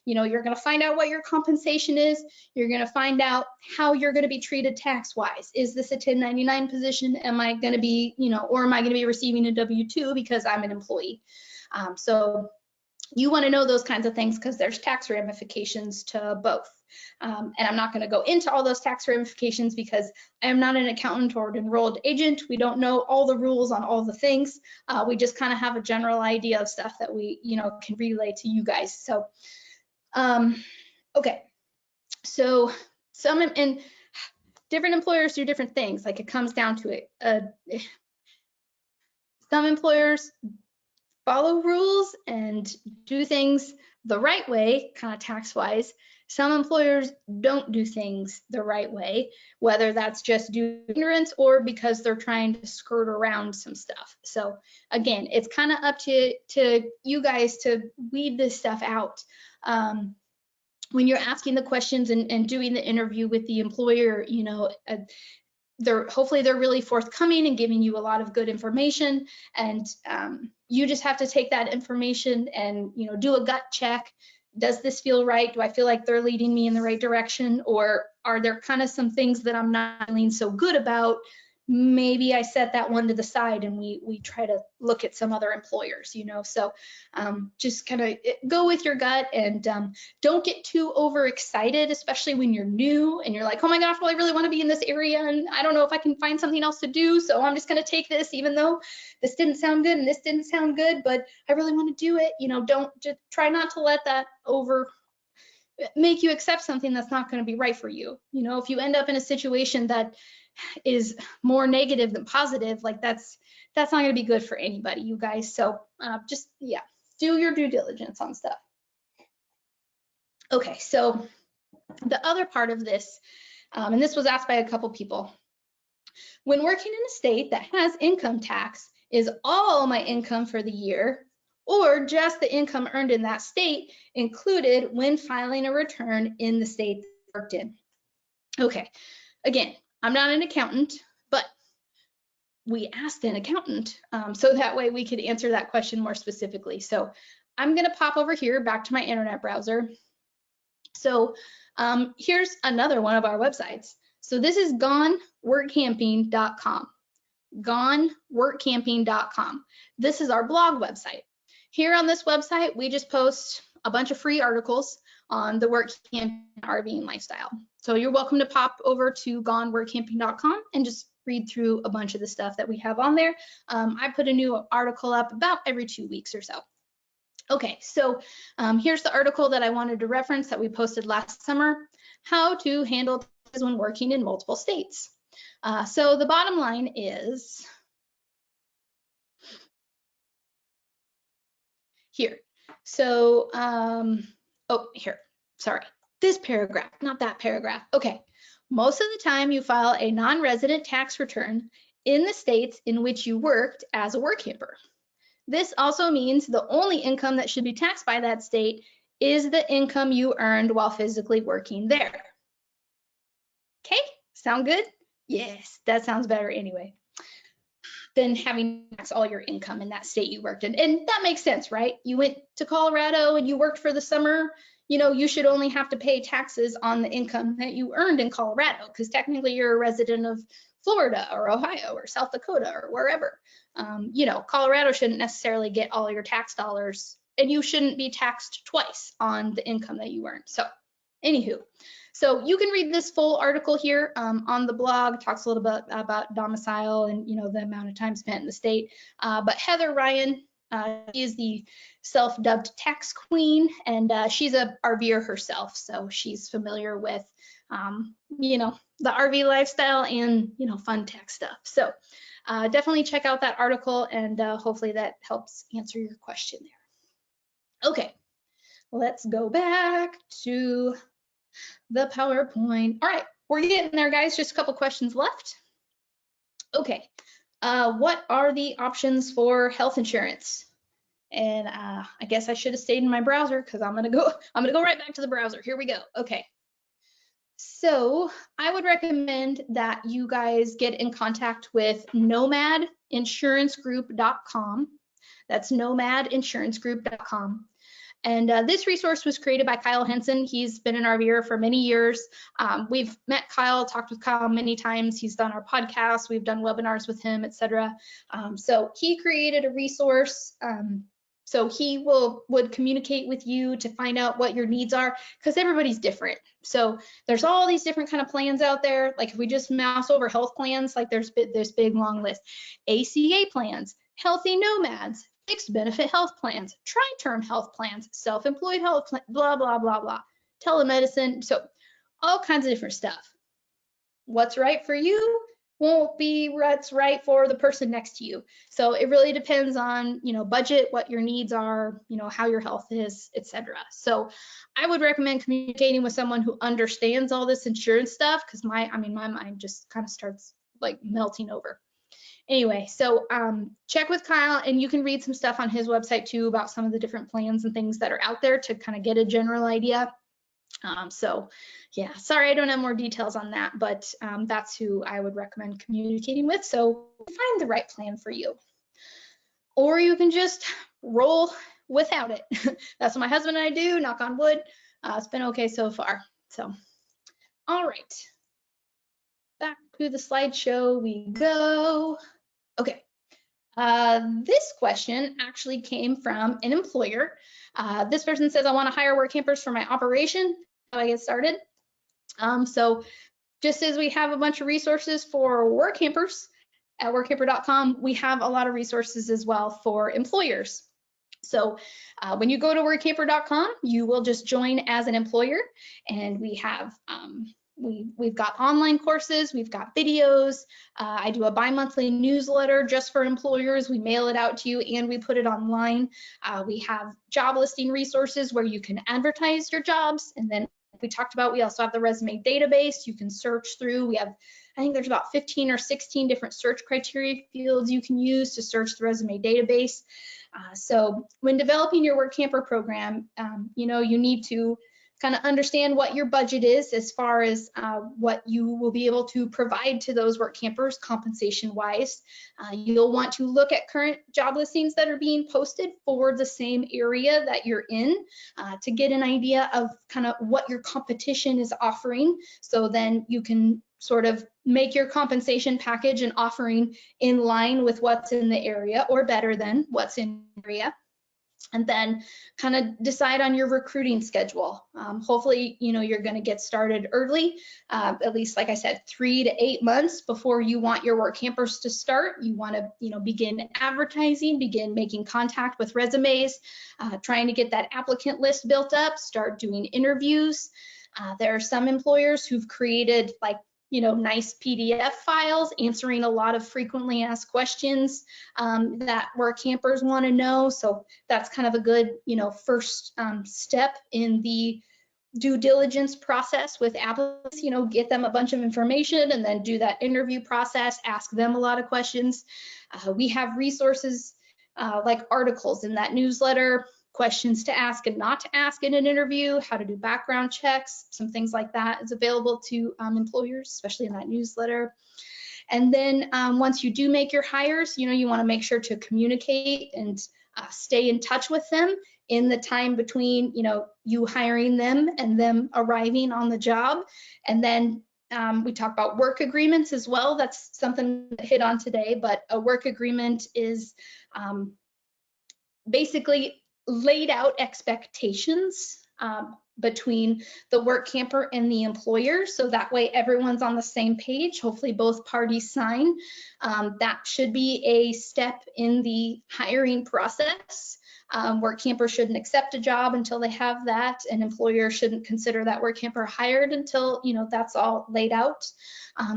You're going to find out what your compensation is. You're going to find out how you're going to be treated tax-wise. Is this a 1099 position? Am I going to be, or am I going to be receiving a W-2 because I'm an employee? So you want to know those kinds of things because there's tax ramifications to both. And I'm not going to go into all those tax ramifications because I am not an accountant or an enrolled agent. We don't know all the rules on all the things. We just kind of have a general idea of stuff that we, can relay to you guys. So, okay. So and different employers do different things. Like it comes down to it. Some employers follow rules and do things the right way, kind of tax-wise. Some employers don't do things the right way, whether that's just due to ignorance or because they're trying to skirt around some stuff. So again, it's kind of up to you guys to weed this stuff out. When you're asking the questions and doing the interview with the employer, hopefully they're really forthcoming and giving you a lot of good information, and you just have to take that information and do a gut check. Does this feel right? Do I feel like they're leading me in the right direction, or are there kind of some things that I'm not feeling so good about? Maybe I set that one to the side and we try to look at some other employers, so just kind of go with your gut and don't get too overexcited, especially when you're new and you're like, oh my gosh, well, I really want to be in this area and I don't know if I can find something else to do, so I'm just going to take this even though this didn't sound good and this didn't sound good, but I really want to do it. Don't just try not to let that make you accept something that's not going to be right for you. If you end up in a situation that is more negative than positive, like that's not going to be good for anybody, you guys. So just do your due diligence on stuff. Okay, so the other part of this, and this was asked by a couple people, when working in a state that has income tax, is all my income for the year or just the income earned in that state included when filing a return in the state worked in? Okay, again, I'm not an accountant, but we asked an accountant, so that way we could answer that question more specifically. So I'm going to pop over here back to my internet browser. So here's another one of our websites. So this is goneworkamping.com. goneworkamping.com. This is our blog website. Here on this website, we just post a bunch of free articles on the Workamping and RVing lifestyle. So you're welcome to pop over to goneworkamping.com and just read through a bunch of the stuff that we have on there. I put a new article up about every 2 weeks or so. Okay, so here's the article that I wanted to reference that we posted last summer, how to handle taxes when working in multiple states. So the bottom line is here. So, here, sorry, this paragraph, not that paragraph. Okay, most of the time you file a non-resident tax return in the states in which you worked as a work camper. This also means the only income that should be taxed by that state is the income you earned while physically working there. Okay, sound good? Yes, that sounds better anyway. than having to tax all your income in that state you worked in. And that makes sense, right? You went to Colorado and you worked for the summer, you know, you should only have to pay taxes on the income that you earned in Colorado, because technically you're a resident of Florida or Ohio or South Dakota or wherever. You know, Colorado shouldn't necessarily get all your tax dollars, and you shouldn't be taxed twice on the income that you earn. So anywho, so you can read this full article here on the blog. Talks a little bit about domicile and, you know, the amount of time spent in the state. But Heather Ryan is the self-dubbed tax queen, and she's a RVer herself, so she's familiar with, you know, the RV lifestyle and, you know, fun tech stuff. So definitely check out that article, and hopefully that helps answer your question there. Okay, let's go back to the PowerPoint. All right, we're getting there, guys. Just a couple questions left. Okay, what are the options for health insurance? And I guess I should have stayed in my browser, because I'm gonna go right back to the browser. Here we go. Okay. So I would recommend that you guys get in contact with nomadinsuranceGroup.com. That's nomadinsuranceGroup.com. And this resource was created by Kyle Henson. He's been an RVer for many years. We've met Kyle, talked with Kyle many times. He's done our podcast. We've done webinars with him, etc. So he created a resource. So he would communicate with you to find out what your needs are, because everybody's different. So there's all these different kind of plans out there. Like if we just mouse over health plans, like there's this big long list. ACA plans, healthy nomads, fixed benefit health plans, tri-term health plans, self-employed health plan, blah, blah, blah, blah, telemedicine. So all kinds of different stuff. What's right for you won't be what's right for the person next to you. So it really depends on, you know, budget, what your needs are, you know, how your health is, etc. So I would recommend communicating with someone who understands all this insurance stuff, because my mind just kind of starts like melting over. Anyway, so check with Kyle, and you can read some stuff on his website too about some of the different plans and things that are out there to kind of get a general idea. So yeah, sorry I don't have more details on that, but that's who I would recommend communicating with, so find the right plan for you. Or you can just roll without it. That's what my husband and I do, knock on wood. It's been okay so far. So, all right, back to the slideshow we go. Okay, this question actually came from an employer. This person says, I want to hire Workampers for my operation. How do I get started? So just as we have a bunch of resources for Workampers at workamper.com, we have a lot of resources as well for employers. So when you go to workamper.com, you will just join as an employer, and we have we've got online courses, we've got videos. I do a bi-monthly newsletter just for employers. We mail it out to you and we put it online. We have job listing resources where you can advertise your jobs. And then we talked about, we also have the resume database you can search through. We have, I think there's about 15 or 16 different search criteria fields you can use to search the resume database. So when developing your Workamper program, you know, you need to kind of understand what your budget is as far as what you will be able to provide to those Workampers compensation wise. You'll want to look at current job listings that are being posted for the same area that you're in to get an idea of kind of what your competition is offering. So then you can sort of make your compensation package and offering in line with what's in the area or better than what's in the area. And then kind of decide on your recruiting schedule. Hopefully, you know, you're going to get started early, at least, like I said, 3 to 8 months before you want your Workampers to start. You want to, you know, begin advertising, begin making contact with resumes, trying to get that applicant list built up, start doing interviews. There are some employers who've created like, you know, nice PDF files answering a lot of frequently asked questions that Workampers want to know. So that's kind of a good, you know, first step in the due diligence process with applicants. You know, get them a bunch of information and then do that interview process, ask them a lot of questions. We have resources like articles in that newsletter, questions to ask and not to ask in an interview, how to do background checks, some things like that is available to employers, especially in that newsletter. And then once you do make your hires, you want to make sure to communicate and stay in touch with them in the time between, you hiring them and them arriving on the job. And then we talk about work agreements as well. That's something that hit on today, but a work agreement is basically laid out expectations between the work camper and the employer, so that way everyone's on the same page. Hopefully both parties sign. That should be a step in the hiring process. Work camper shouldn't accept a job until they have that. An employer shouldn't consider that work camper hired until that's all laid out.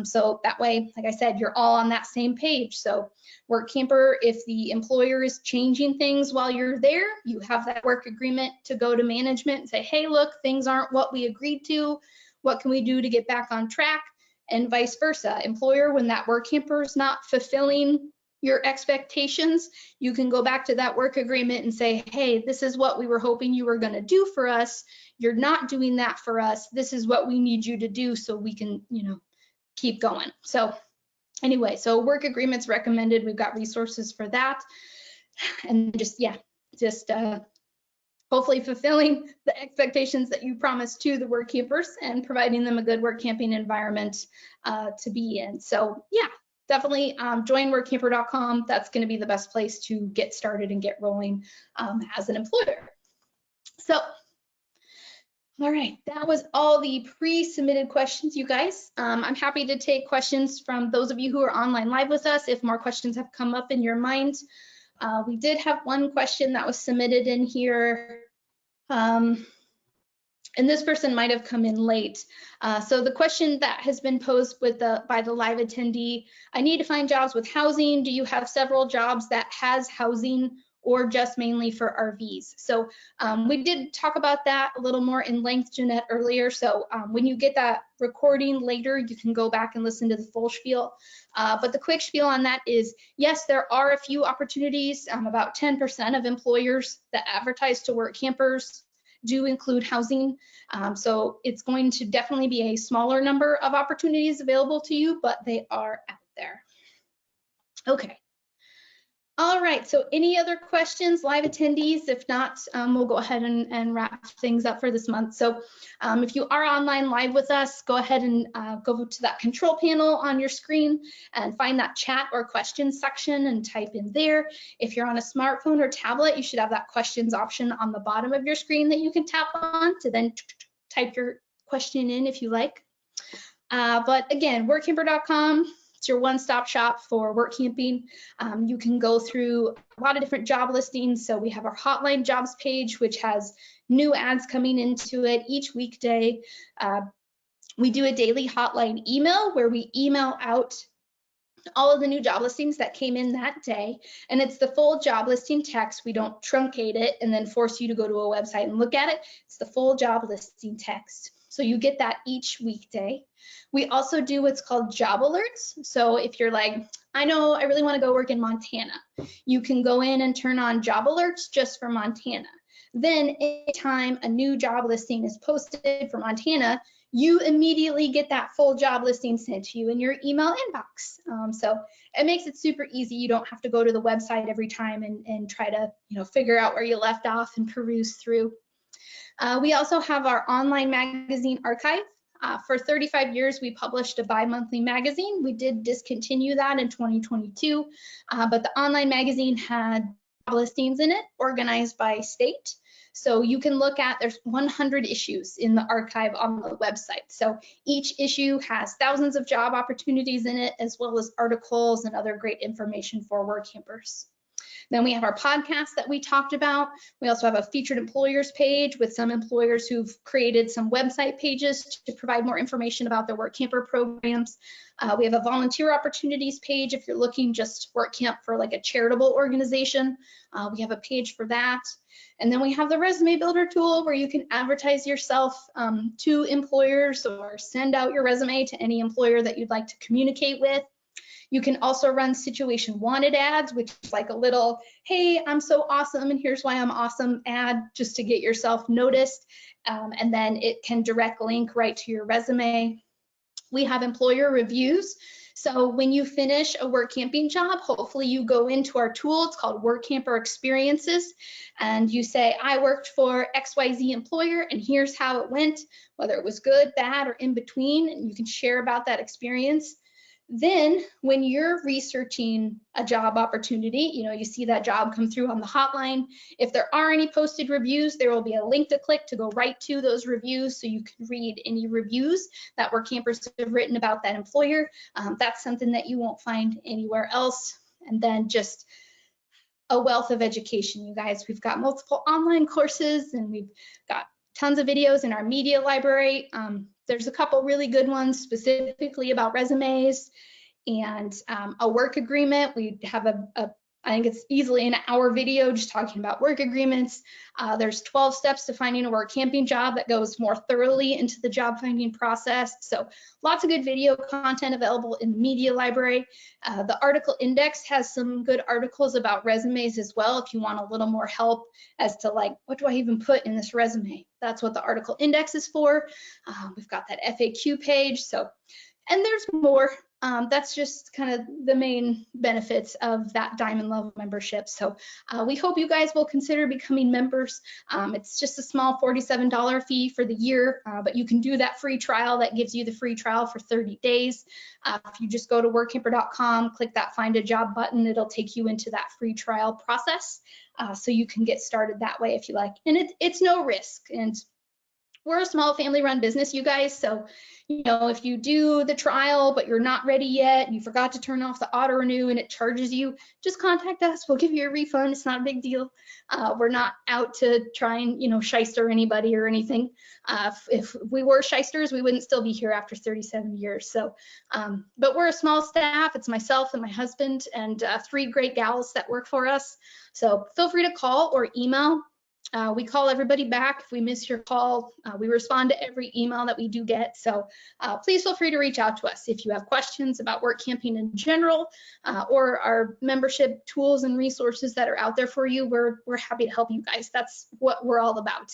So that way, like I said, you're all on that same page. So work camper, if the employer is changing things while you're there, you have that work agreement to go to management and say, hey, look, things aren't what we agreed to. What can we do to get back on track? And vice versa. Employer, when that work camper is not fulfilling your expectations, you can go back to that work agreement and say, hey, this is what we were hoping you were going to do for us. You're not doing that for us. This is what we need you to do so we can, keep going. So anyway, so work agreements recommended. We've got resources for that. And just hopefully fulfilling the expectations that you promised to the work campers and providing them a good work camping environment to be in. So yeah, definitely join workamper.com. That's going to be the best place to get started and get rolling as an employer. So, all right, that was all the pre-submitted questions, you guys. I'm happy to take questions from those of you who are online live with us if more questions have come up in your mind. We did have one question that was submitted in here. And this person might have come in late. So the question that has been posed by the live attendee, I need to find jobs with housing. Do you have several jobs that has housing or just mainly for RVs? So we did talk about that a little more in length, Jeanette, earlier. So when you get that recording later, you can go back and listen to the full spiel. But the quick spiel on that is, yes, there are a few opportunities. About 10% of employers that advertise to work campers do include housing. So it's going to definitely be a smaller number of opportunities available to you, but they are out there. Okay. All right, so any other questions, live attendees? If not, we'll go ahead and wrap things up for this month. So if you are online live with us, go ahead and go to that control panel on your screen and find that chat or questions section and type in there. If you're on a smartphone or tablet, you should have that questions option on the bottom of your screen that you can tap on to then type your question in if you like. But again, workamper.com. It's your one-stop shop for work camping. You can go through a lot of different job listings. So we have our hotline jobs page, which has new ads coming into it each weekday. We do a daily hotline email where we email out all of the new job listings that came in that day. And it's the full job listing text. We don't truncate it and then force you to go to a website and look at it. It's the full job listing text. So you get that each weekday. We also do what's called job alerts. So if you're like, I know I really want to go work in Montana, you can go in and turn on job alerts just for Montana. Then anytime a new job listing is posted for Montana, you immediately get that full job listing sent to you in your email inbox. So it makes it super easy. You don't have to go to the website every time and try to figure out where you left off and peruse through. We also have our online magazine archive. For 35 years, we published a bi-monthly magazine. We did discontinue that in 2022, but the online magazine had listings in it organized by state. So you can look at, there's 100 issues in the archive on the website. So each issue has thousands of job opportunities in it, as well as articles and other great information for work campers. Then we have our podcast that we talked about. We also have a featured employers page with some employers who've created some website pages to provide more information about their work camper programs. We have a volunteer opportunities page if you're looking just work camp for like a charitable organization. We have a page for that. And then we have the resume builder tool where you can advertise yourself to employers or send out your resume to any employer that you'd like to communicate with. You can also run situation wanted ads, which is like a little, hey, I'm so awesome and here's why I'm awesome ad, just to get yourself noticed. And then it can direct link right to your resume. We have employer reviews. So when you finish a work camping job, hopefully you go into our tool. It's called Workamper Experiences, and you say, I worked for XYZ employer and here's how it went, whether it was good, bad, or in between, and you can share about that experience. Then when you're researching a job opportunity, you see that job come through on the hotline. If there are any posted reviews, there will be a link to click to go right to those reviews so you can read any reviews that Workampers have written about that employer. That's something that you won't find anywhere else. And then just a wealth of education, you guys. We've got multiple online courses and we've got tons of videos in our media library. There's a couple really good ones specifically about resumes and a work agreement. We have I think it's easily an hour video just talking about work agreements. There's 12 steps to finding a work camping job that goes more thoroughly into the job finding process. So lots of good video content available in the media library. The article index has some good articles about resumes as well if you want a little more help as to like, what do I even put in this resume? That's what the article index is for. We've got that FAQ page. And there's more. That's just kind of the main benefits of that Diamond Level membership. So we hope you guys will consider becoming members. It's just a small $47 fee for the year, but you can do that free trial. That gives you the free trial for 30 days. If you just go to workamper.com, click that Find a Job button, it'll take you into that free trial process. So you can get started that way if you like. And it's no risk. And we're a small family-run business, you guys. So, if you do the trial, but you're not ready yet, and you forgot to turn off the auto renew and it charges you, just contact us. We'll give you a refund. It's not a big deal. We're not out to try and, shyster anybody or anything. If we were shysters, we wouldn't still be here after 37 years. So, but we're a small staff. It's myself and my husband and 3 great gals that work for us. So feel free to call or email. We call everybody back if we miss your call. We respond to every email that we do get. So please feel free to reach out to us if you have questions about work camping in general or our membership tools and resources that are out there for you. We're happy to help you guys. That's what we're all about.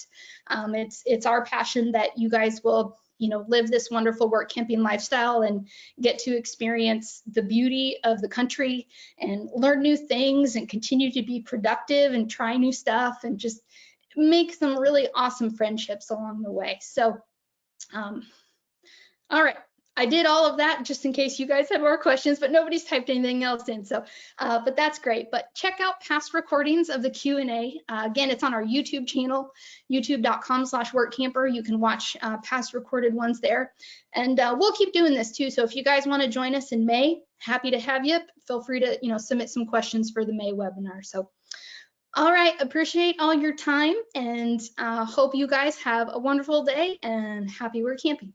It's our passion that you guys will live this wonderful work camping lifestyle and get to experience the beauty of the country and learn new things and continue to be productive and try new stuff and just make some really awesome friendships along the way. So, all right. I did all of that just in case you guys had more questions, but nobody's typed anything else in. So, but that's great. But check out past recordings of the Q&A. Again, it's on our YouTube channel, youtube.com/workamper. You can watch past recorded ones there. And we'll keep doing this too. So if you guys want to join us in May, happy to have you. Feel free to, submit some questions for the May webinar. So, all right, appreciate all your time and hope you guys have a wonderful day and happy work camping.